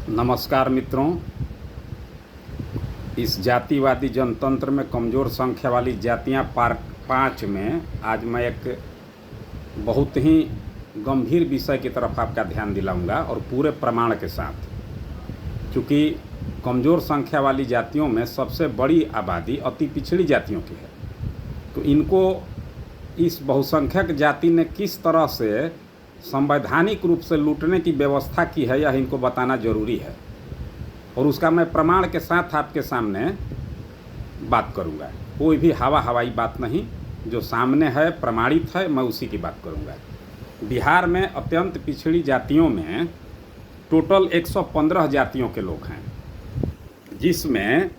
नमस्कार मित्रों। इस जातिवादी जनतंत्र में कमज़ोर संख्या वाली जातियां पार्ट 5 में आज मैं एक बहुत ही गंभीर विषय की तरफ आपका ध्यान दिलाऊंगा और पूरे प्रमाण के साथ। क्योंकि कमज़ोर संख्या वाली जातियों में सबसे बड़ी आबादी अति पिछड़ी जातियों की है, तो इनको इस बहुसंख्यक जाति ने किस तरह से संवैधानिक रूप से लूटने की व्यवस्था की है, यह इनको बताना जरूरी है और उसका मैं प्रमाण के साथ आपके सामने बात करूंगा। कोई भी हवाई बात नहीं, जो सामने है प्रमाणित है, मैं उसी की बात करूंगा। बिहार में अत्यंत पिछड़ी जातियों में टोटल 115 जातियों के लोग हैं, जिसमें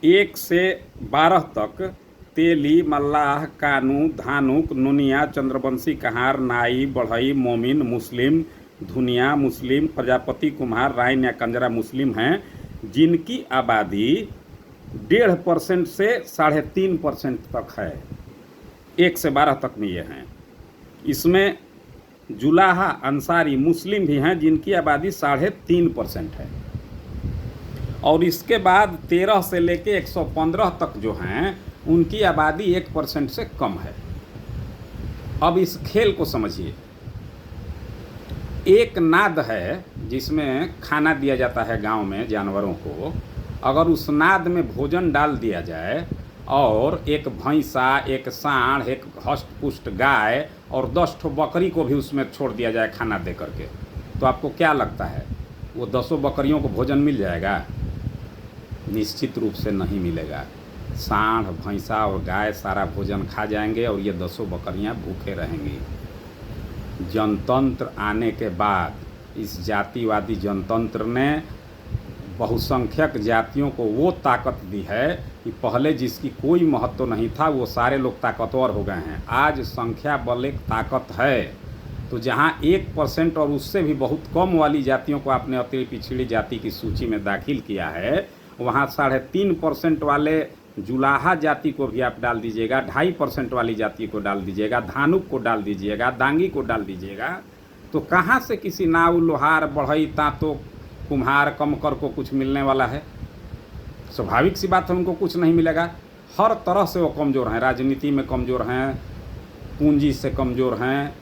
1 से 12 तक तेली, मल्लाह, कानू, धानुक, नुनिया, चंद्रवंशी, कहार, नाई, बढ़ई, मोमिन, मुस्लिम, धुनिया मुस्लिम, प्रजापति, कुम्हार, राइन या कंजरा मुस्लिम हैं, जिनकी आबादी 1.5% से 3.5% तक है। 1 से 12 तक में ये हैं। इसमें जुलाहा, अंसारी, मुस्लिम भी हैं, जिनकी आबादी 3.5% है। और इसके बाद 13 से लेके 115 तक जो हैं, उनकी आबादी 1% से कम है। अब इस खेल को समझिए। एक नाद है जिसमें खाना दिया जाता है गांव में जानवरों को। अगर उस नाद में भोजन डाल दिया जाए और एक भैंसा, एक सांड, एक हष्ट पुष्ट गाय और 10 ठो बकरी को भी उसमें छोड़ दिया जाए खाना दे करके, तो आपको क्या लगता है, वो 10 बकरियों को भोजन मिल जाएगा? निश्चित रूप से नहीं मिलेगा। सांड, भैंसा और गाय सारा भोजन खा जाएंगे और ये 10 बकरियां भूखे रहेंगी। जनतंत्र आने के बाद इस जातिवादी जनतंत्र ने बहुसंख्यक जातियों को वो ताकत दी है कि पहले जिसकी कोई महत्व नहीं था, वो सारे लोग ताकतवर हो गए हैं। आज संख्या बल एक ताकत है। तो जहाँ 1% और उससे भी बहुत कम वाली जातियों को आपने अति पिछड़ी जाति की सूची में दाखिल किया है, वहाँ 3.5% वाले जुलाहा जाति को भी आप डाल दीजिएगा, 2.5% वाली जाति को डाल दीजिएगा, धानुक को डाल दीजिएगा, दांगी को डाल दीजिएगा, तो कहाँ से किसी नाव, लोहार, बढ़ई, तांतो, कुम्हार, कमकर को कुछ मिलने वाला है? स्वाभाविक सी बात है, उनको कुछ नहीं मिलेगा। हर तरह से वो कमज़ोर हैं। राजनीति में कमज़ोर हैं, पूंजी से कमज़ोर हैं,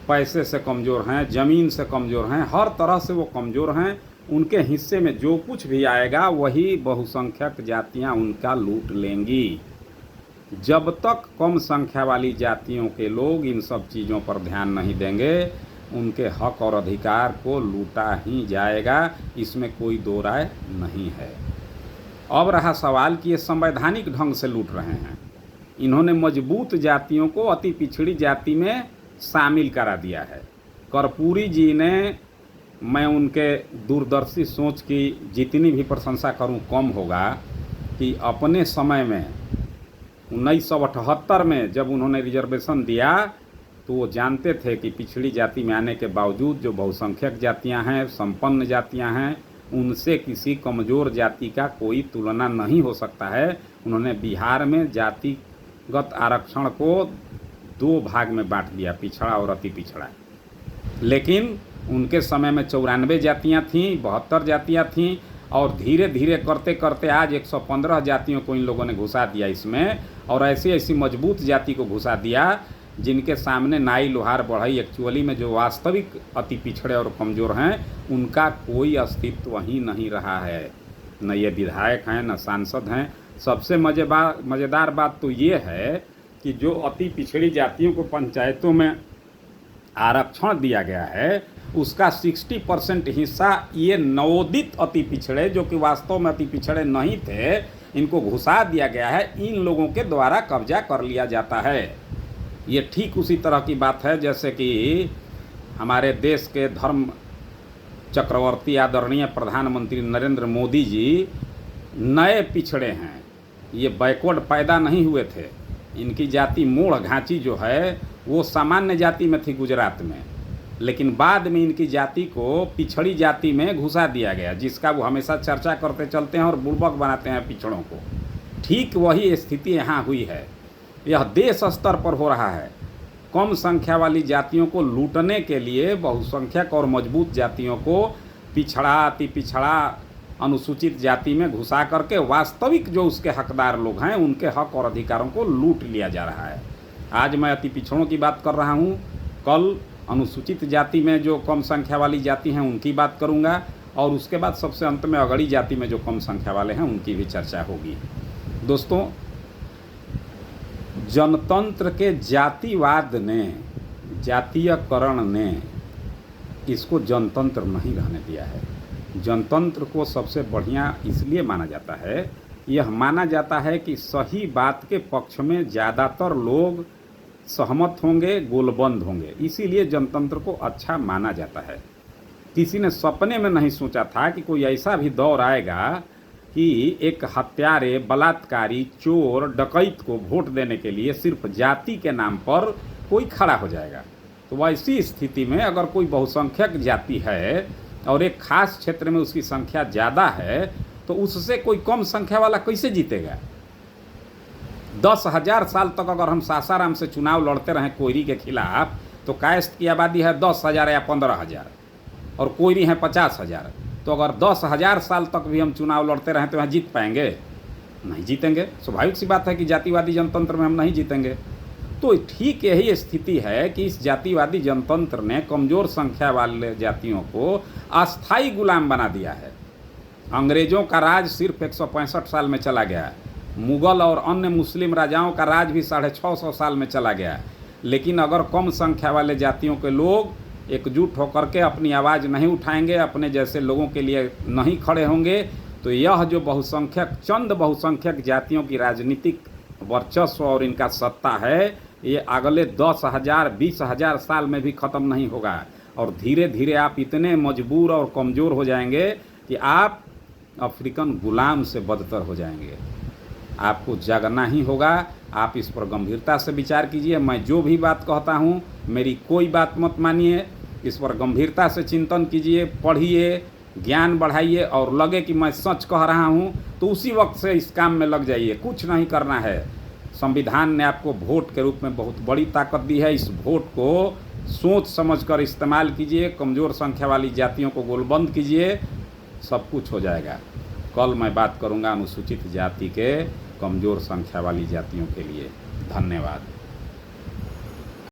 पैसे से कमज़ोर हैं, ज़मीन से कमज़ोर हैं, हर तरह से वो कमज़ोर हैं। उनके हिस्से में जो कुछ भी आएगा वही बहुसंख्यक जातियां उनका लूट लेंगी। जब तक कम संख्या वाली जातियों के लोग इन सब चीज़ों पर ध्यान नहीं देंगे, उनके हक और अधिकार को लूटा ही जाएगा, इसमें कोई दो राय नहीं है। अब रहा सवाल कि ये संवैधानिक ढंग से लूट रहे हैं। इन्होंने मजबूत जातियों को अति पिछड़ी जाति में शामिल करा दिया है। कर्पूरी जी ने, मैं उनके दूरदर्शी सोच की जितनी भी प्रशंसा करूं कम होगा, कि अपने समय में 1978 में जब उन्होंने रिजर्वेशन दिया, तो वो जानते थे कि पिछड़ी जाति में आने के बावजूद जो बहुसंख्यक जातियां हैं, संपन्न जातियां हैं, उनसे किसी कमज़ोर जाति का कोई तुलना नहीं हो सकता है। उन्होंने बिहार में जातिगत आरक्षण को 2 भाग में बांट दिया, पिछड़ा और अति पिछड़ा। लेकिन उनके समय में 94 जातियाँ थीं, 72 जातियाँ थीं, और धीरे धीरे करते करते आज 115 जातियों को इन लोगों ने घुसा दिया इसमें। और ऐसी ऐसी मजबूत जाति को घुसा दिया जिनके सामने नाई, लोहार, बढ़ई एक्चुअली में जो वास्तविक अति पिछड़े और कमज़ोर हैं, उनका कोई अस्तित्व ही नहीं रहा है। न ये विधायक हैं, न सांसद हैं। सबसे मज़ेदार बात तो ये है कि जो अति पिछड़ी जातियों को पंचायतों में आरक्षण दिया गया है, उसका 60% हिस्सा ये नवोदित अति पिछड़े, जो कि वास्तव में अति पिछड़े नहीं थे, इनको घुसा दिया गया है। इन लोगों के द्वारा कब्जा कर लिया जाता है। ये ठीक उसी तरह की बात है जैसे कि हमारे देश के धर्म चक्रवर्ती आदरणीय प्रधानमंत्री नरेंद्र मोदी जी नए पिछड़े हैं। ये बैकवर्ड पैदा नहीं हुए थे। इनकी जाति मूढ़ घांची जो है वो सामान्य जाति में थी गुजरात में, लेकिन बाद में इनकी जाति को पिछड़ी जाति में घुसा दिया गया, जिसका वो हमेशा चर्चा करते चलते हैं और बुड़बक बनाते हैं पिछड़ों को। ठीक वही स्थिति यहाँ हुई है। यह देश स्तर पर हो रहा है। कम संख्या वाली जातियों को लूटने के लिए बहुसंख्यक और मजबूत जातियों को पिछड़ा अति पिछड़ा अनुसूचित जाति में घुसा करके वास्तविक जो उसके हकदार लोग हैं उनके हक और अधिकारों को लूट लिया जा रहा है। आज मैं अति पिछड़ों की बात कर रहा हूँ, कल अनुसूचित जाति में जो कम संख्या वाली जाति हैं उनकी बात करूँगा, और उसके बाद सबसे अंत में अगड़ी जाति में जो कम संख्या वाले हैं उनकी भी चर्चा होगी। दोस्तों, जनतंत्र के जातिवाद ने, जातीयकरण ने इसको जनतंत्र नहीं रहने दिया है। जनतंत्र को सबसे बढ़िया इसलिए माना जाता है, यह माना जाता है कि सही बात के पक्ष में ज़्यादातर लोग सहमत होंगे, गोलबंद होंगे, इसीलिए जनतंत्र को अच्छा माना जाता है। किसी ने सपने में नहीं सोचा था कि कोई ऐसा भी दौर आएगा कि एक हत्यारे, बलात्कारी, चोर, डकैत को वोट देने के लिए सिर्फ जाति के नाम पर कोई खड़ा हो जाएगा। तो वैसी स्थिति में अगर कोई बहुसंख्यक जाति है और एक खास क्षेत्र में उसकी संख्या ज़्यादा है, तो उससे कोई कम संख्या वाला कैसे जीतेगा? 10,000 साल तक अगर हम सासाराम से चुनाव लड़ते रहें कोयरी के खिलाफ, तो कायस्थ की आबादी है 10,000 या 15,000 और कोयरी है 50,000। तो अगर 10,000 साल तक भी हम चुनाव लड़ते रहें तो यहाँ जीत पाएंगे? नहीं जीतेंगे। स्वाभाविक सी बात है कि जातिवादी जनतंत्र में हम नहीं जीतेंगे। तो ठीक यही स्थिति है कि इस जातिवादी जनतंत्र ने कमज़ोर संख्या वाले जातियों को अस्थायी गुलाम बना दिया है। अंग्रेज़ों का राज सिर्फ 165 साल में चला गया, मुग़ल और अन्य मुस्लिम राजाओं का राज भी 650 साल में चला गया। लेकिन अगर कम संख्या वाले जातियों के लोग एकजुट होकर के अपनी आवाज़ नहीं उठाएंगे, अपने जैसे लोगों के लिए नहीं खड़े होंगे, तो यह जो बहुसंख्यक, चंद बहुसंख्यक जातियों की राजनीतिक वर्चस्व और इनका सत्ता है, ये अगले 10,000, 20,000 साल में भी ख़त्म नहीं होगा। और धीरे धीरे आप इतने मजबूर और कमज़ोर हो जाएंगे कि आप अफ्रीकन गुलाम से बदतर हो जाएंगे। आपको जागना ही होगा। आप इस पर गंभीरता से विचार कीजिए। मैं जो भी बात कहता हूँ, मेरी कोई बात मत मानिए, इस पर गंभीरता से चिंतन कीजिए, पढ़िए, ज्ञान बढ़ाइए, और लगे कि मैं सच कह रहा हूँ तो उसी वक्त से इस काम में लग जाइए। कुछ नहीं करना है। संविधान ने आपको वोट के रूप में बहुत बड़ी ताकत दी है। इस वोट को सोच समझकर इस्तेमाल कीजिए, कमज़ोर संख्या वाली जातियों को गोलबंद कीजिए, सब कुछ हो जाएगा। कल मैं बात करूंगा अनुसूचित जाति के कमज़ोर संख्या वाली जातियों के लिए। धन्यवाद।